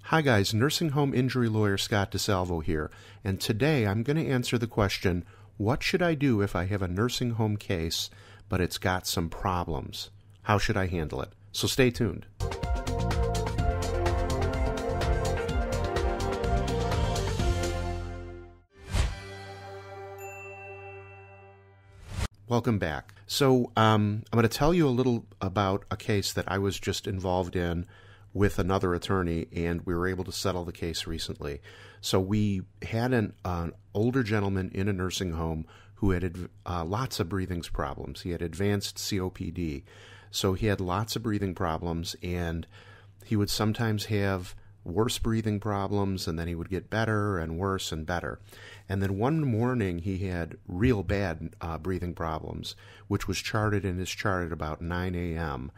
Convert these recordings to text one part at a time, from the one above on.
Hi guys, nursing home injury lawyer Scott DeSalvo here, and today I'm going to answer the question, what should I do if I have a nursing home case, but it's got some problems? How should I handle it? So stay tuned. Welcome back. So I'm going to tell you a little about a case that I was just involved in with another attorney, and we were able to settle the case recently. So we had an older gentleman in a nursing home who had lots of breathing problems. He had advanced COPD, so he had lots of breathing problems, and he would sometimes have worse breathing problems, and then he would get better and worse and better. And then one morning he had real bad breathing problems, which was charted in his chart at about 9 a.m.,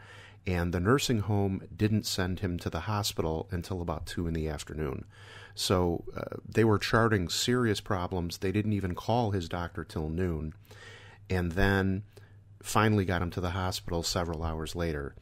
and the nursing home didn't send him to the hospital until about 2 in the afternoon. So they were charting serious problems. They didn't even call his doctor till noon, and then finally got him to the hospital several hours later.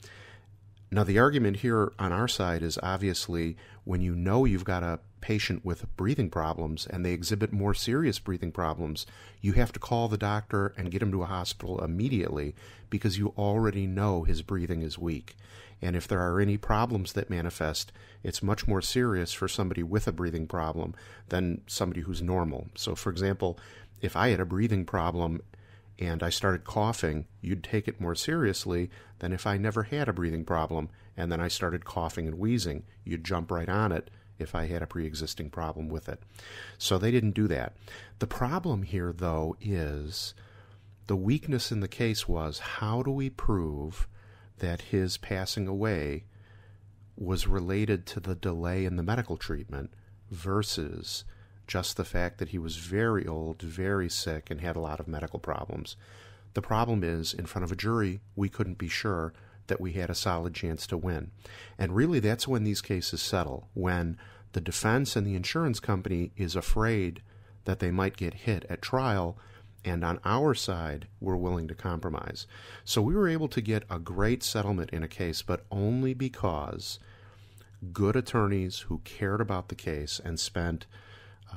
Now, the argument here on our side is obviously when you know you've got a patient with breathing problems and they exhibit more serious breathing problems, you have to call the doctor and get him to a hospital immediately because you already know his breathing is weak. And if there are any problems that manifest, it's much more serious for somebody with a breathing problem than somebody who's normal. So, for example, if I had a breathing problem and I started coughing, you'd take it more seriously than if I never had a breathing problem and then I started coughing and wheezing. You'd jump right on it if I had a pre-existing problem with it. So they didn't do that. The problem here, though, is the weakness in the case was, how do we prove that his passing away was related to the delay in the medical treatment versus just the fact that he was very old, very sick, and had a lot of medical problems? The problem is, in front of a jury, we couldn't be sure that we had a solid chance to win. And really, that's when these cases settle, when the defense and the insurance company is afraid that they might get hit at trial, and on our side, we're willing to compromise. So we were able to get a great settlement in a case, but only because good attorneys who cared about the case and spent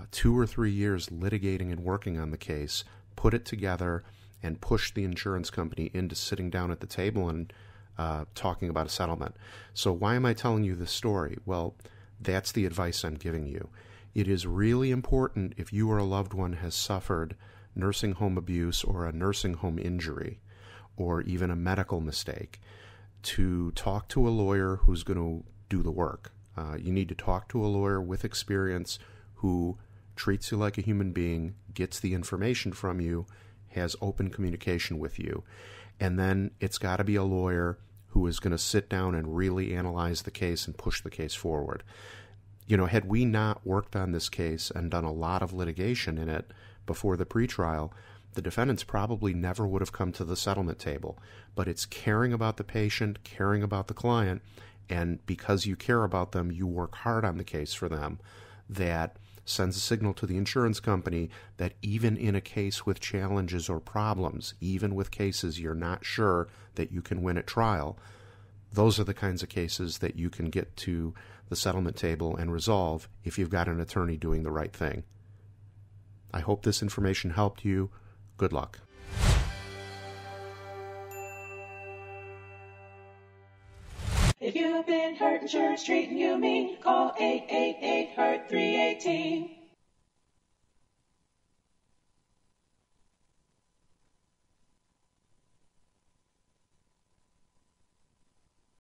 2 or 3 years litigating and working on the case put it together and pushed the insurance company into sitting down at the table and talking about a settlement. So why am I telling you this story? Well, that's the advice I'm giving you. It is really important, if you or a loved one has suffered nursing home abuse or a nursing home injury or even a medical mistake, to talk to a lawyer who's going to do the work. You need to talk to a lawyer with experience who treats you like a human being, gets the information from you, has open communication with you. And then it's got to be a lawyer who is going to sit down and really analyze the case and push the case forward. You know, had we not worked on this case and done a lot of litigation in it before the pretrial, the defendants probably never would have come to the settlement table. But it's caring about the patient, caring about the client, and because you care about them, you work hard on the case for them, that sends a signal to the insurance company that even in a case with challenges or problems, even with cases you're not sure that you can win at trial, those are the kinds of cases that you can get to the settlement table and resolve if you've got an attorney doing the right thing. I hope this information helped you. Good luck. If you've been hurt, insurance treating you mean, call